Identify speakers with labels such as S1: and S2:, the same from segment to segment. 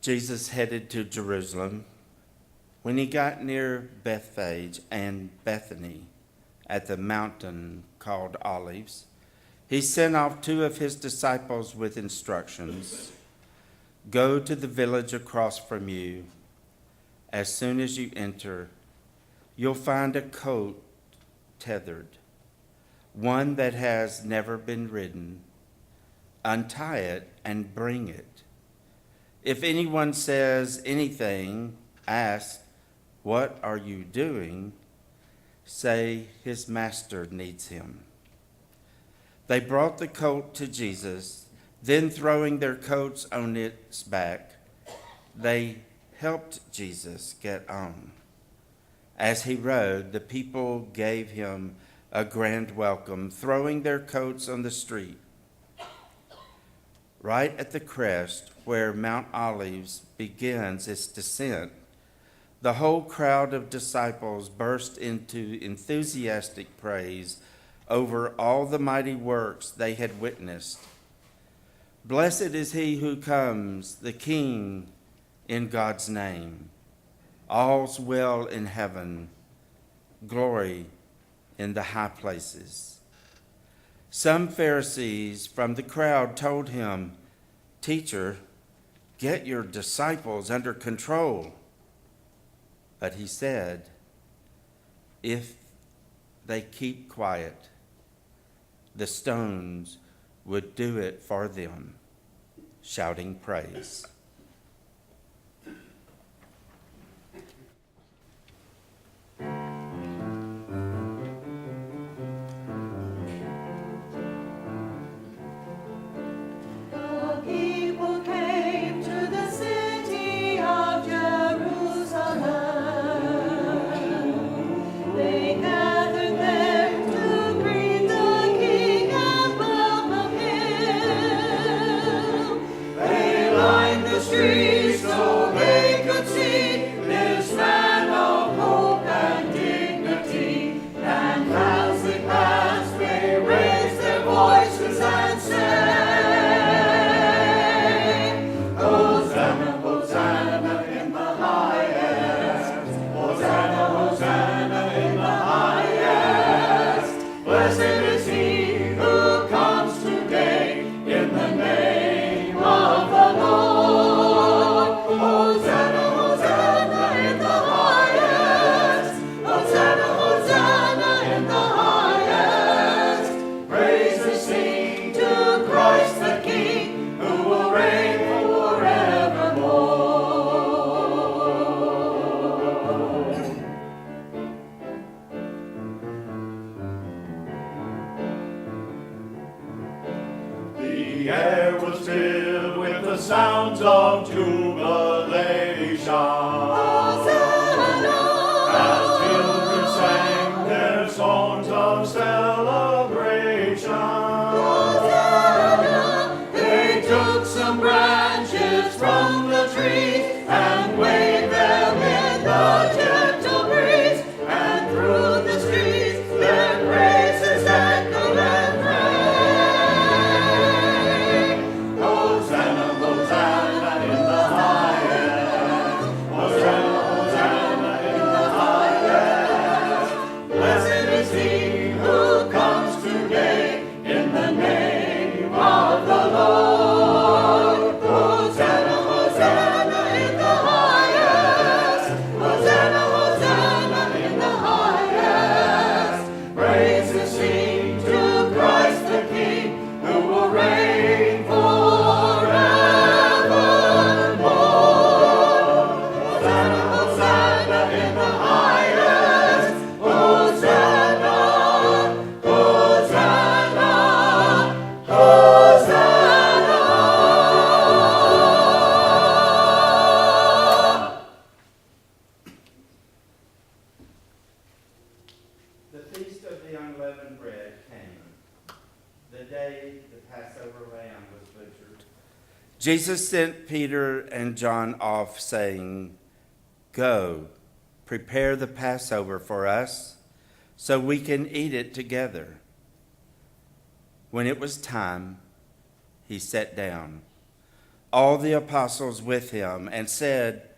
S1: Jesus headed to Jerusalem. When he got near Bethphage and Bethany at the mountain called Olives, he sent off 2 of his disciples with instructions. Go to the village across from you. As soon as you enter, you'll find a colt tethered, one that has never been ridden. Untie it and bring it. If anyone says anything, ask, "What are you doing?" Say, "His master needs him." They brought the colt to Jesus. Then, throwing their coats on its back, they helped Jesus get on. As he rode, the people gave him a grand welcome, throwing their coats on the street. Right at the crest where Mount Olives begins its descent, the whole crowd of disciples burst into enthusiastic praise over all the mighty works they had witnessed. Blessed is he who comes, the King, in God's name. All's well in heaven, glory in the high places. Some Pharisees from the crowd told him, "Teacher, get your disciples under control." But he said, "If they keep quiet, the stones would do it for them," shouting praise. Jesus sent Peter and John off, saying, "Go, prepare the Passover for us, so we can eat it together." When it was time, he sat down. all the apostles with him, and said,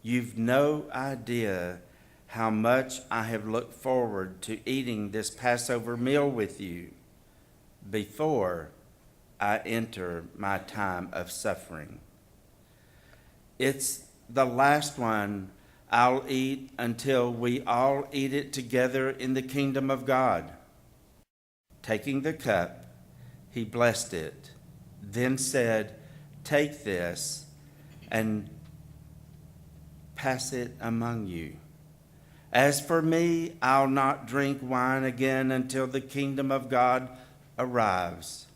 S1: "You've no idea how much I have looked forward to eating this Passover meal with you before I enter my time of suffering. It's the last one I'll eat until we all eat it together in the kingdom of God." Taking the cup, he blessed it, then said, "Take this and pass it among you. As for me, I'll not drink wine again until the kingdom of God arrives."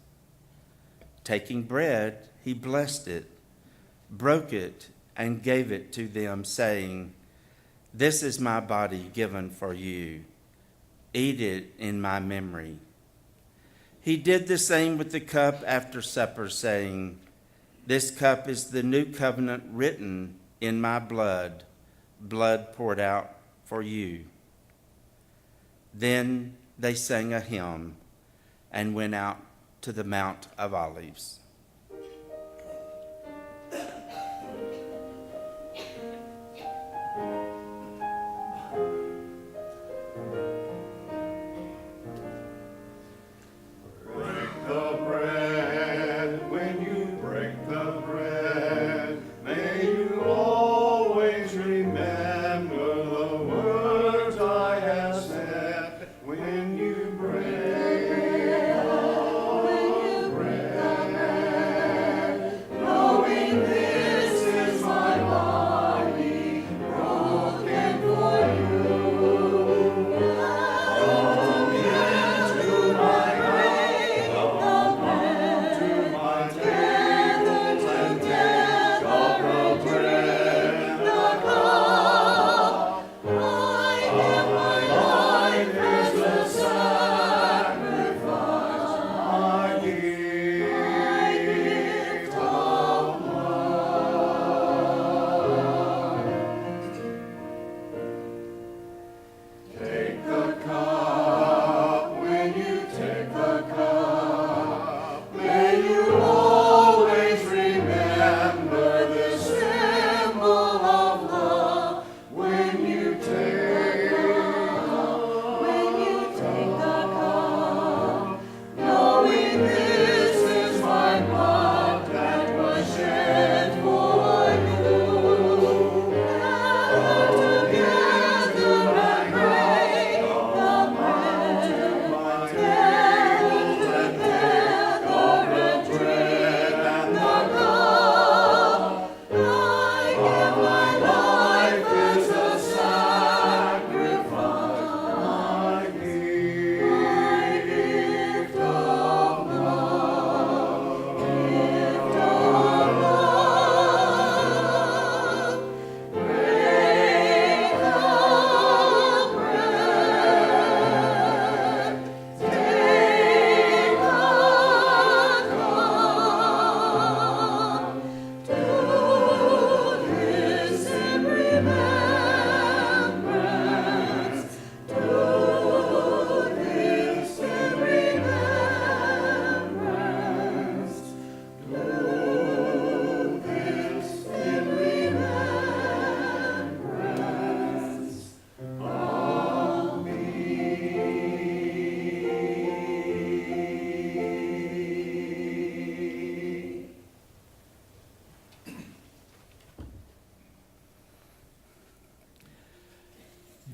S1: Taking bread, he blessed it, broke it, and gave it to them, saying, "This is my body given for you. Eat it in my memory." He did the same with the cup after supper, saying, "This cup is the new covenant written in my blood, blood poured out for you." Then they sang a hymn and went out to the Mount of Olives.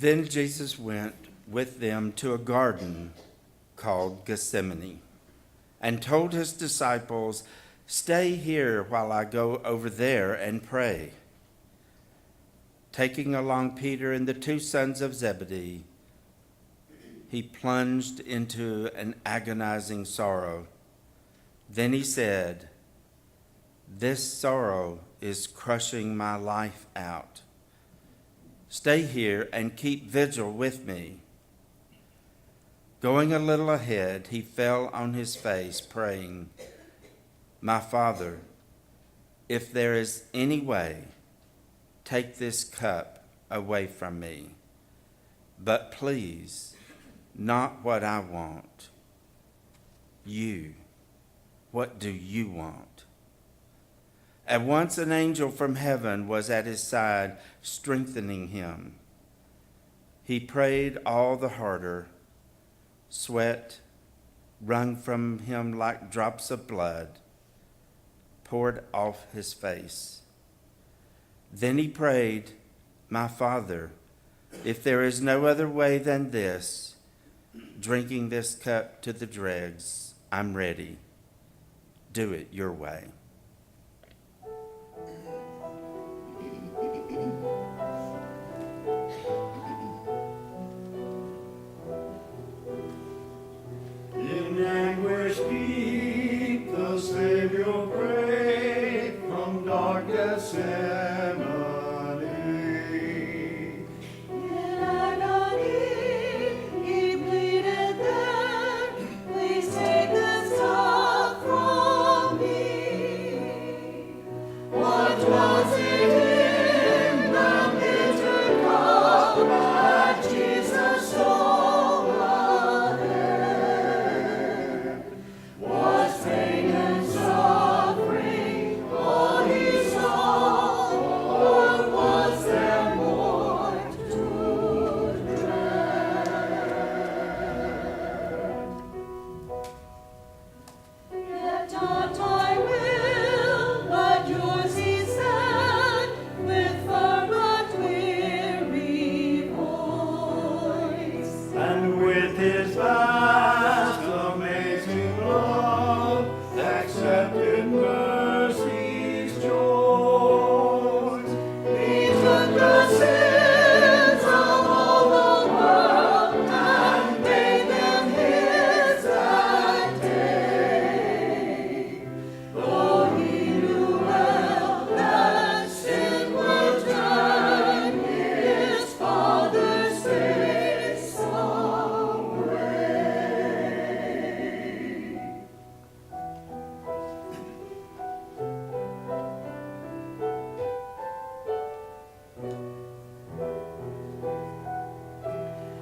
S1: Then Jesus went with them to a garden called Gethsemane and told his disciples, "Stay here while I go over there and pray." Taking along Peter and the two sons of Zebedee, he plunged into an agonizing sorrow. Then he said, "This sorrow is crushing my life out. Stay here and keep vigil with me." Going a little ahead, he fell on his face, praying, "My Father, if there is any way, take this cup away from me. But please, not what I want. What do you want?" At once an angel from heaven was at his side, strengthening him. He prayed all the harder. Sweat wrung from him like drops of blood, poured off his face. Then he prayed, "My Father, if there is no other way than this, drinking this cup to the dregs, I'm ready. Do it your way."
S2: In anguish deep, the Savior prayed from dark Gethsemane.
S3: In agony, he pleaded then, "Please take this cup from me." What was it in the bitter cup that Jesus saw ahead? Was pain and suffering all he saw, or was there more to dread? Yet not I will, but yours, he said, with firm but weary voice.
S2: And with his vast, amazing love, accepted mercy's joys.
S3: He took the sins of all the world and made them his that day. Though he knew well that sin would turn his Father's face away.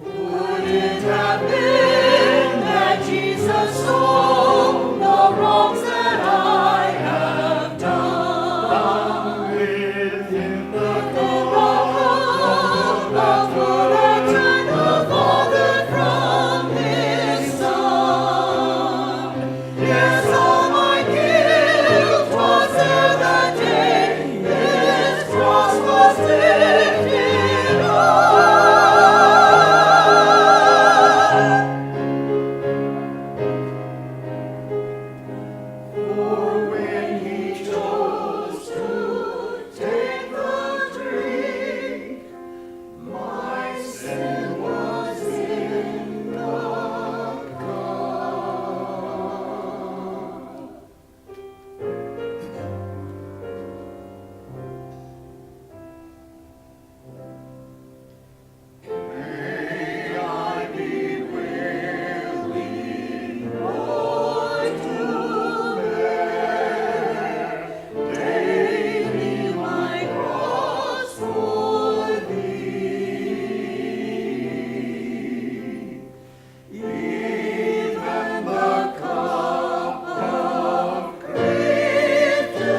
S3: Would it have been that Jesus saw the wrongs that I have done?
S2: Within the
S3: In the cup of correction, the Father from his Son. Yes, all my guilt was there that day. His cross was lifted up. For when he chose to take the drink, my sin was in the cup. May I be willing, Lord, to bear daily my cross for thee. Even the cup of grief to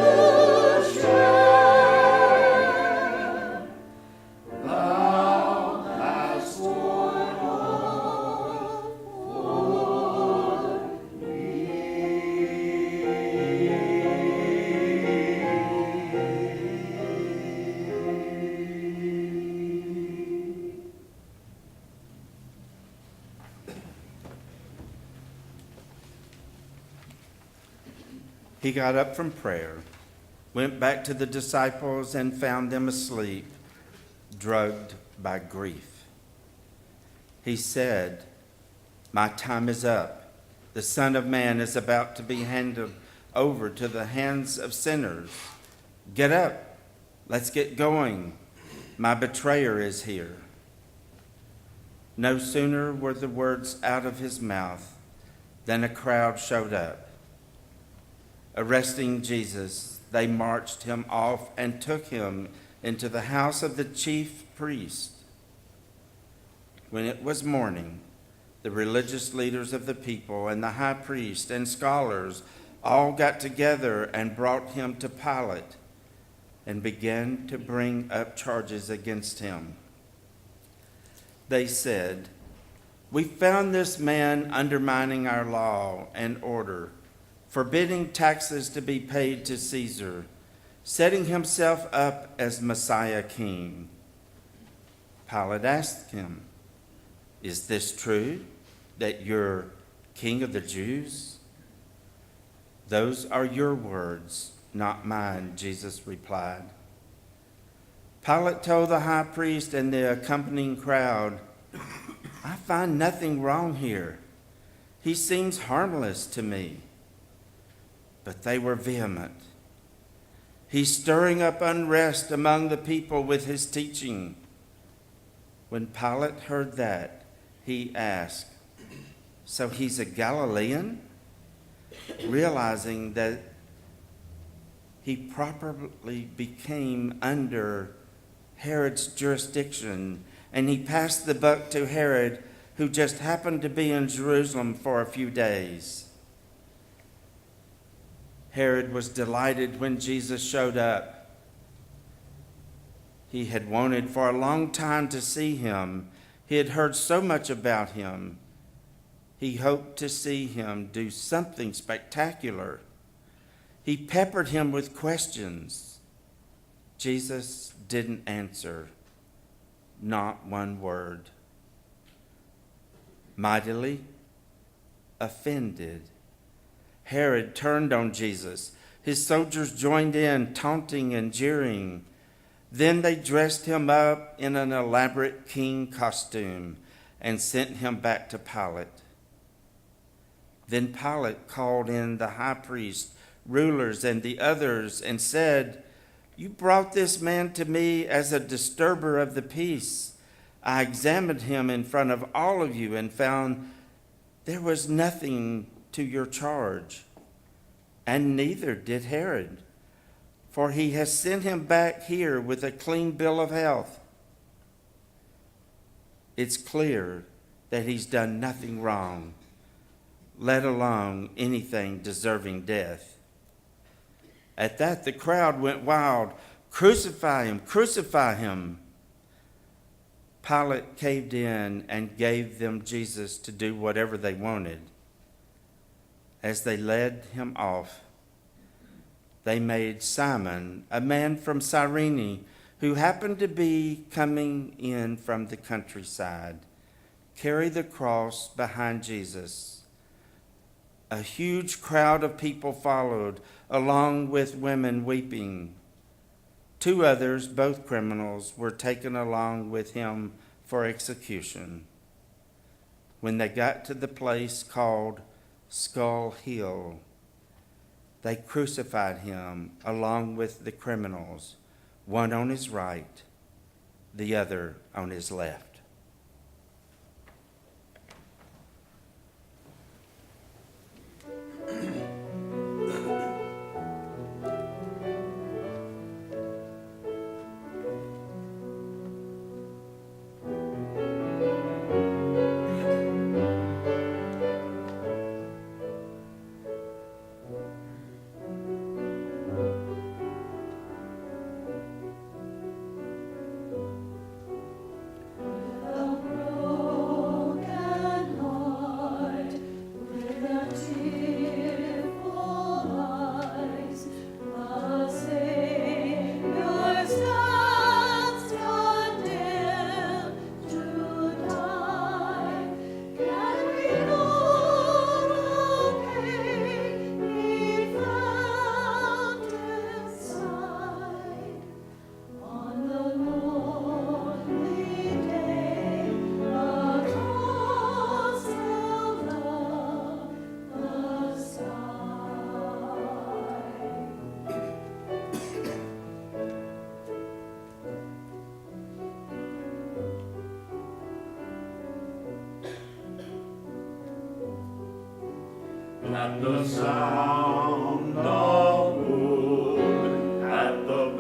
S3: share, thou hast sworn off for me.
S1: He got up from prayer, went back to the disciples, and found them asleep, drugged by grief. He said, "My time is up. The Son of Man is about to be handed over to the hands of sinners. Get up. Let's get going. My betrayer is here." No sooner were the words out of his mouth than a crowd showed up. Arresting Jesus, they marched him off and took him into the house of the chief priest. When it was morning, the religious leaders of the people and the high priest and scholars all got together and brought him to Pilate. and began to bring up charges against him. They said, "We found this man undermining our law and order, forbidding taxes to be paid to Caesar, setting himself up as Messiah King." Pilate asked him, "Is this true, that you're King of the Jews?" "Those are your words, not mine," Jesus replied. Pilate told the high priest and the accompanying crowd, "I find nothing wrong here. He seems harmless to me." But they were vehement. "He's stirring up unrest among the people with his teaching." When Pilate heard that, he asked, "So he's a Galilean?" Realizing that he properly became under Herod's jurisdiction, and he passed the buck to Herod, who just happened to be in Jerusalem for a few days. Herod was delighted when Jesus showed up. He had wanted for a long time to see him. He had heard so much about him. He hoped to see him do something spectacular. He peppered him with questions. Jesus didn't answer, not one word. Mightily offended, Herod turned on Jesus. His soldiers joined in, taunting and jeering. Then they dressed him up in an elaborate king costume and sent him back to Pilate. Then Pilate called in the high priest, rulers, and the others and said, "You brought this man to me as a disturber of the peace. I examined him in front of all of you and found there was nothing to your charge, and neither did Herod, for he has sent him back here with a clean bill of health." It's clear that he's done nothing wrong, let alone anything deserving death. At that, the crowd went wild. "Crucify him! Crucify him!" Pilate caved in and gave them Jesus to do whatever they wanted. As they led him off, they made Simon, a man from Cyrene, who happened to be coming in from the countryside, carry the cross behind Jesus. A huge crowd of people followed, along with women weeping. 2 others, both criminals, were taken along with him for execution. When they got to the place called Skull Hill, they crucified him along with the criminals, one on his right, the other on his left.
S2: At the sound of wood, at the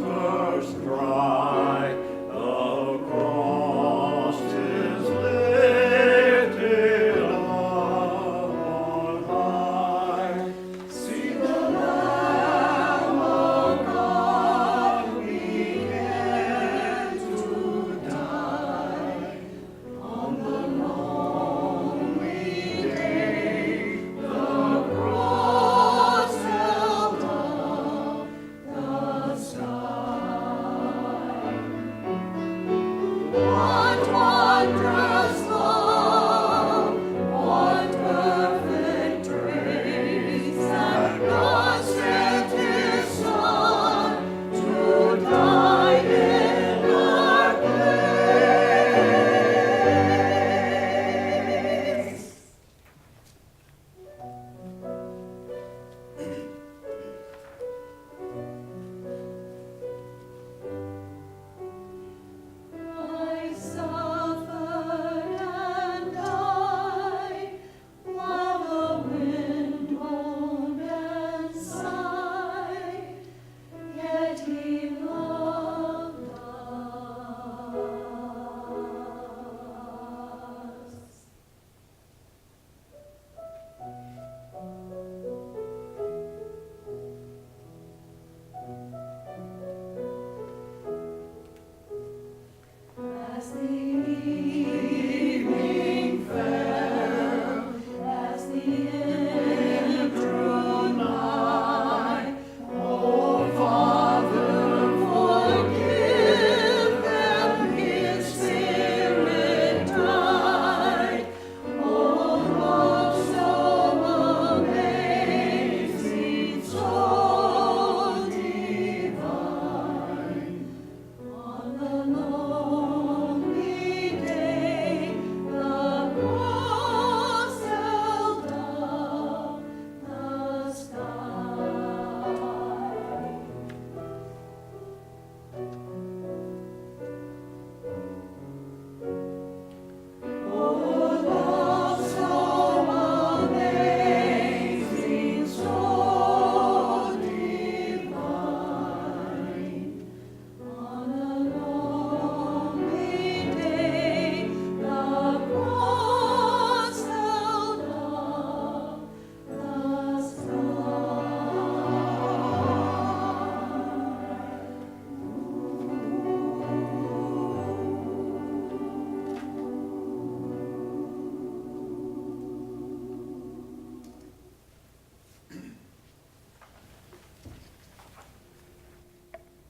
S2: first cry, the cross is lifted on high. See the Lamb of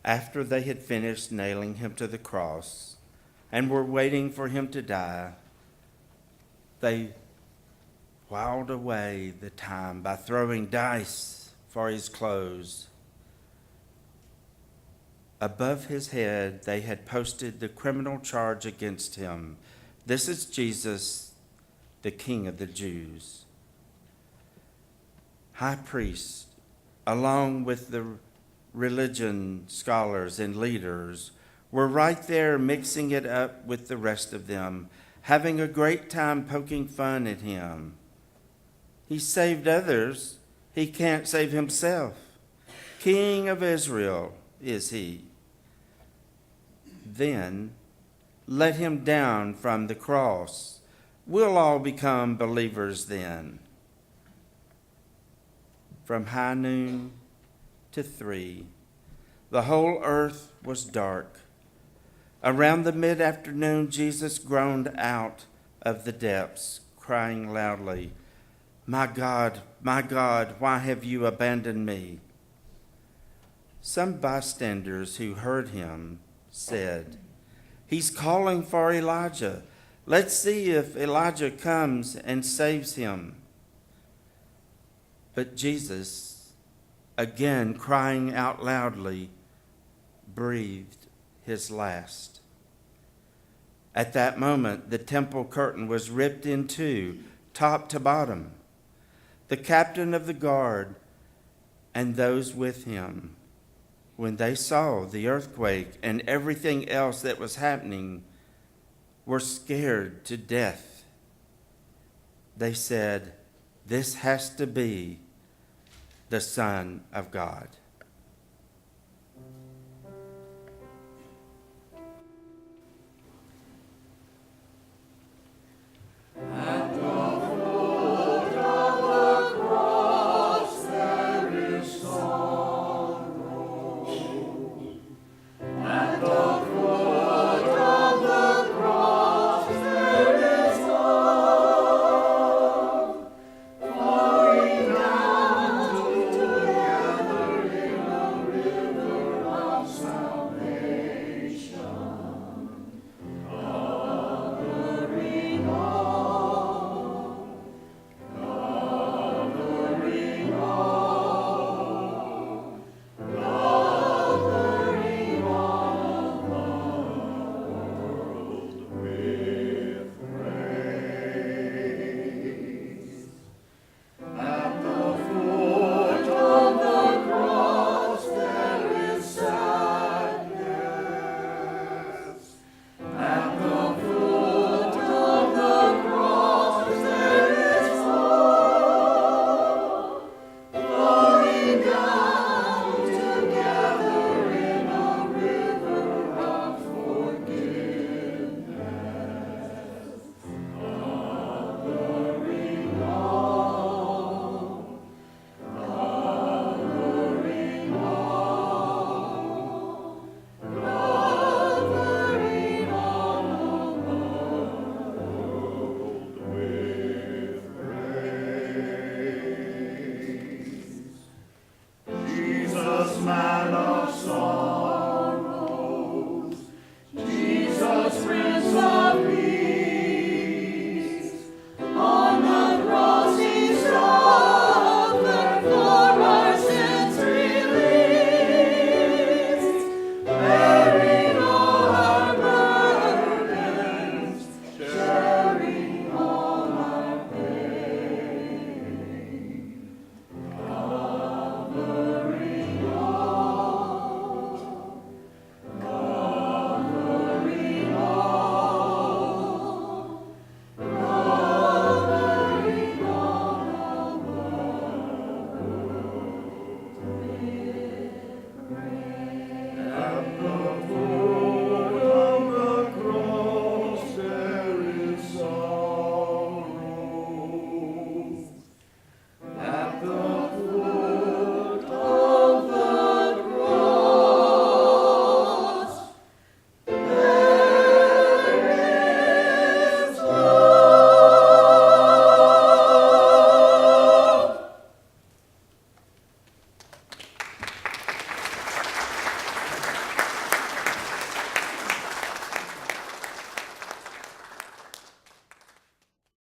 S1: After they had finished nailing him to the cross and were waiting for him to die, they whiled away the time by throwing dice for his clothes. Above his head they had posted the criminal charge against him. This is Jesus, the King of the Jews. High priest, along with the religion scholars and leaders, were right there mixing it up with the rest of them, having a great time poking fun at him. He saved others. He can't save himself. King of Israel is he. Then let him down from the cross. We'll all become believers then. From high noon to 3, the whole earth was dark. Around the mid-afternoon, Jesus groaned out of the depths, crying loudly, my God, why have you abandoned me?" Some bystanders who heard him said, "He's calling for Elijah. Let's see if Elijah comes and saves him." But Jesus, again crying out loudly, breathed his last. At that moment, the temple curtain was ripped in two, top to bottom. The captain of the guard and those with him, when they saw the earthquake and everything else that was happening, were scared to death. They said, "This has to be the Son of God."